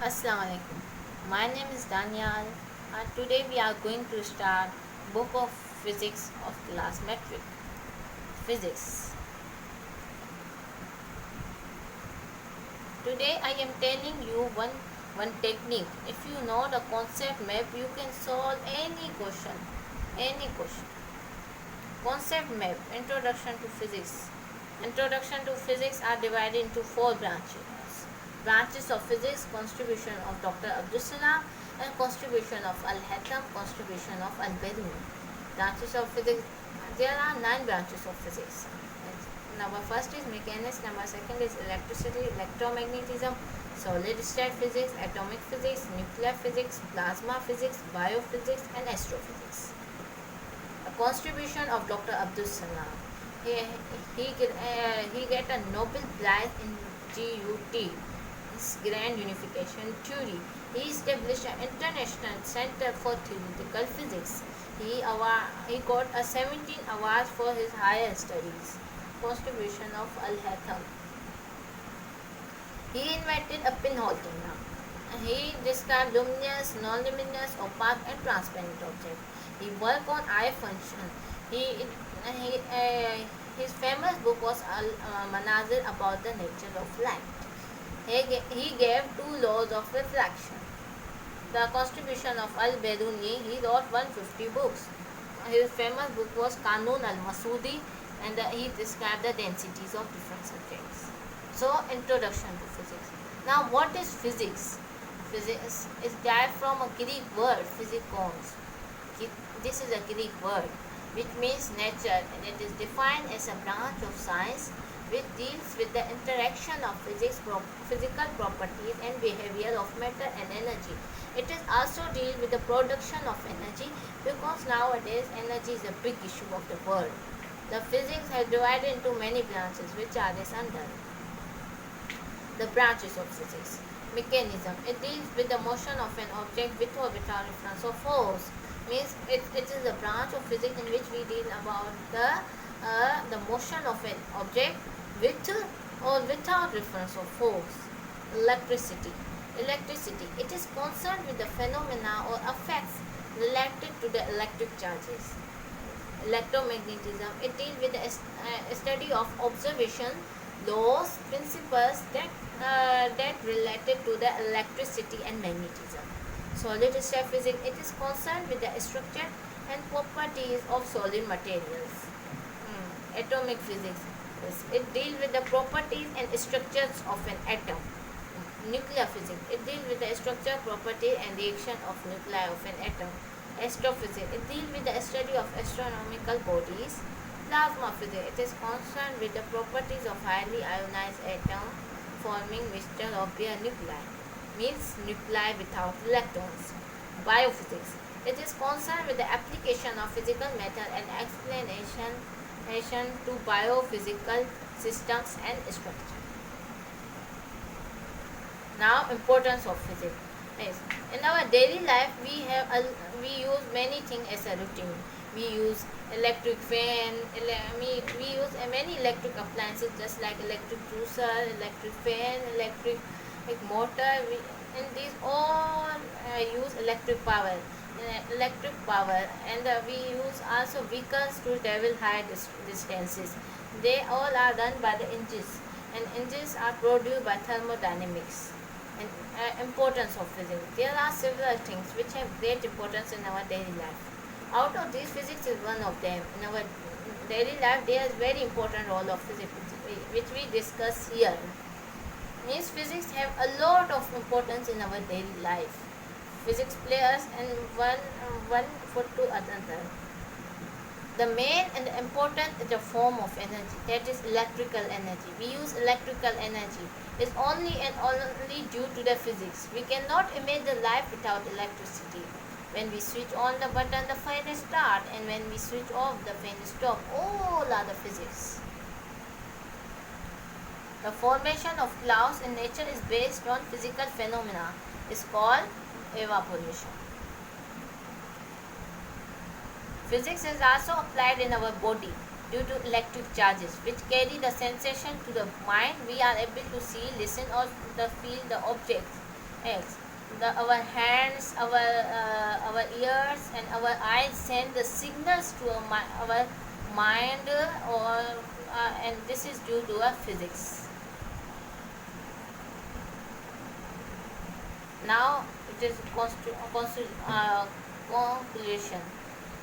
Assalamu alaikum. My name is Daniel and today we are going to start book of physics of class metric physics. Today I am telling you one technique. If you know the concept map, you can solve any question. Any question. Concept map. Introduction to physics. Introduction to physics are divided into four branches. Branches of physics, contribution of Dr. Abdul Salam and contribution of Al-Haytham, contribution of Al-Biruni. Branches of physics, there are 9 branches of physics. Number first is mechanics, number second is electricity, electromagnetism, solid state physics, atomic physics, nuclear physics, plasma physics, biophysics and astrophysics. A contribution of Dr. Abdul Salam. He get a Nobel Prize in GUT, Grand Unification Theory. He established an international center for theoretical physics. He got a 17 awards for his higher studies. Contribution of Al-Haytham. He invented a pinhole camera. He described luminous, non-luminous, opaque and transparent objects. He worked on eye function. His famous book was Al-Manazir about the nature of light. He gave 2 laws of refraction. The contribution of Al-Biruni, he wrote 150 books. His famous book was Qanun al-Masudi and he described the densities of different subjects. So, introduction to physics. Now, what is physics? Physics is derived from a Greek word, physicons. This is a Greek word which means nature, and it is defined as a branch of science which deals with the interaction of physical properties and behavior of matter and energy. It is also deal with the production of energy because nowadays energy is a big issue of the world. The physics has divided into many branches which are this under. The branches of physics. Mechanism. It deals with the motion of an object with or without reference of force. Means it is a branch of physics in which we deal about the motion of an object with or without reference of force. Electricity. It is concerned with the phenomena or effects related to the electric charges. Electromagnetism. It deals with the study of observation, laws, principles that related to the electricity and magnetism. Solid state physics. It is concerned with the structure and properties of solid materials. Atomic physics. It deals with the properties and structures of an atom. Nuclear physics. It deals with the structure, property and reaction of nuclei of an atom. Astrophysics. It deals with the study of astronomical bodies. Plasma physics. It is concerned with the properties of highly ionized atom forming mixture of their nuclei. Means nuclei without electrons. Biophysics. It is concerned with the application of physical method and explanation to biophysical systems and structure. Now, importance of physics. Yes. In our daily life, we use many things as a routine. We use electric fan. We use many electric appliances, just like electric juicer, electric fan, electric motor. And these all use electric power. And we use also vehicles to travel high distances. They all are done by the engines, and engines are produced by thermodynamics. And importance of physics. There are several things which have great importance in our daily life. Out of these, physics is one of them. In our daily life, there is very important role of physics which we discuss here. Means physics have a lot of importance in our daily life. Physics plays and one foot to another. The main and important is the form of energy, that is electrical energy. We use electrical energy. It's only and only due to the physics. We cannot imagine life without electricity. When we switch on the button, the fan starts, and when we switch off, the fan stops. All are the physics. The formation of clouds in nature is based on physical phenomena. It's called evaporation. Physics is also applied in our body due to electric charges which carry the sensation to the mind. We are able to see, listen or feel the objects Yes. Our hands, our ears, and our eyes send the signals to our mind, and this is due to our physics. Now it is conclusion.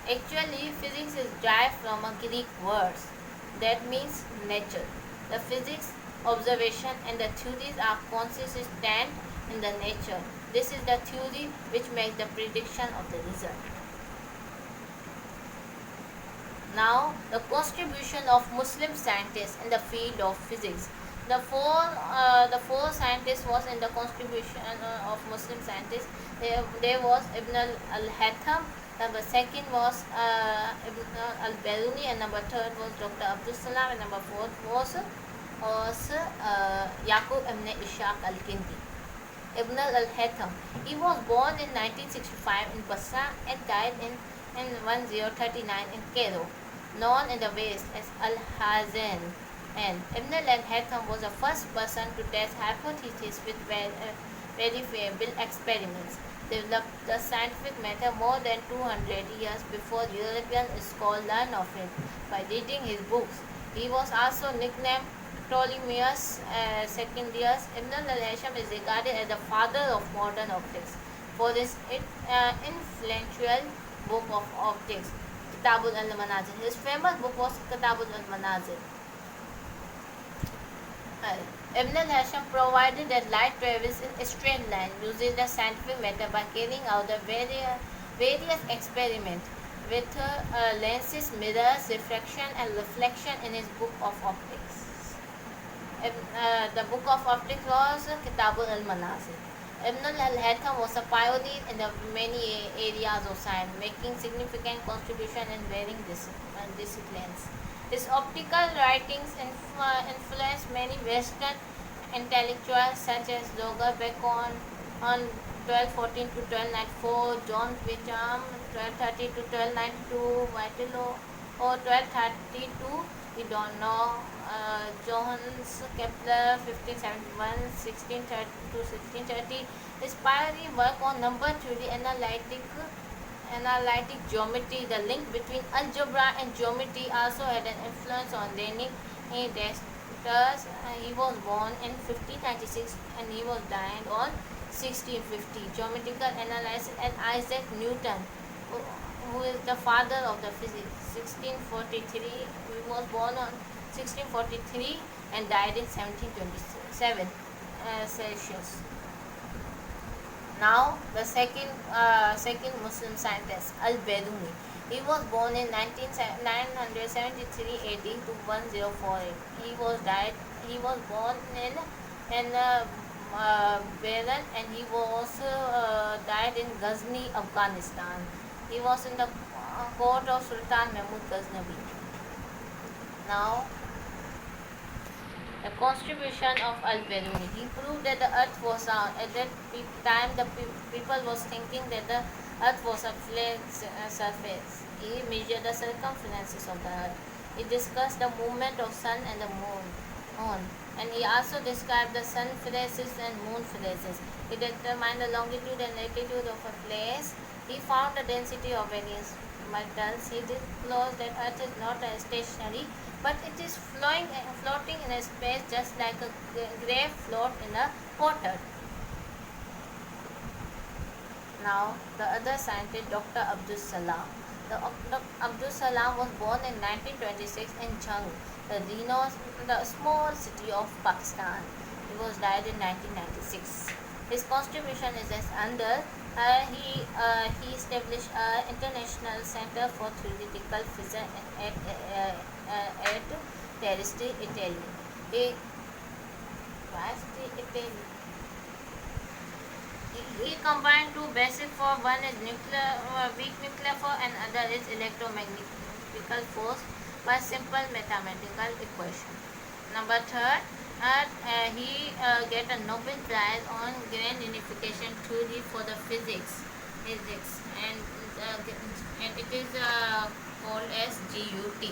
Actually, physics is derived from a Greek word that means nature. The physics, observation, and the theories are consistent in the nature. This is the theory which makes the prediction of the result. Now, the contribution of Muslim scientists in the field of physics. The four scientists was in the contribution of Muslim scientists. There was Ibn al-Haytham. Number second was Ibn al-Biruni, and number third was Dr. Abdul Salam, and number fourth was Yaqub ibn Ishaq al-Kindi. Ibn al-Haytham. He was born in 1965 in Basra and died in 1039 in Cairo, known in the West as Al-Hazan. And Ibn al-Haytham was the first person to test hypotheses with verifiable experiments. Developed the scientific method more than 200 years before European scholars learned of it by reading his books. He was also nicknamed Ptolemy's Secundus. Ibn al-Haytham is regarded as the father of modern optics for his influential book of optics, Kitabul al-Manazil. His famous book was Kitabul al-Manazil. Ibn al-Haytham provided that light travels in a straight line using the scientific method by carrying out the various experiments with lenses, mirrors, refraction and reflection in his book of optics. The book of optics was Kitabul al-Manazil. Ibn al-Haytham was a pioneer in the many areas of science, making significant contribution in varying disciplines. His optical writings influenced many Western intellectuals such as Roger Bacon on 1214 to 1294, John Whittam 1230 to 1292, Vitilo or 1232, we don't know, Johannes Kepler 1571 1630 to 1630. His pioneering work on number theory, analytic geometry, the link between algebra and geometry also had an influence on René Descartes. He was born in 1596 and he was died on 1650. Geometrical analysis, and Isaac Newton, who is the father of the physics. 1643, he was born on 1643 and died in 1727 Celsius. Now the second Muslim scientist, Al-Biruni. He was born in 973 AD to 1048. He was born in Beran, and he was died in Ghazni, Afghanistan. He was in the court of Sultan Mahmud Ghaznavi. Now, the contribution of Al-Biruni. He proved that the earth was round. At that time, the people was thinking that the earth was a flat surface. He measured the circumferences of the earth. He discussed the movement of sun and the moon. And he also described the sun phases and moon phases. He determined the longitude and latitude of a place. He found the density of various metals. He disclosed that earth is not stationary, but it is floating in a space just like a grape float in a water. Now, the other scientist, Dr. Abdul Salam. Abdul Salam was born in 1926 in Jhang, the small city of Pakistan. He was died in 1996. His contribution is as under. He established an international center for theoretical physics at Trieste, Italy. He combined two basic force. One is weak nuclear force, and other is electromagnetic force by simple mathematical equation. Number third, he get a Nobel Prize on grand unification theory for the physics, and it is called as GUT.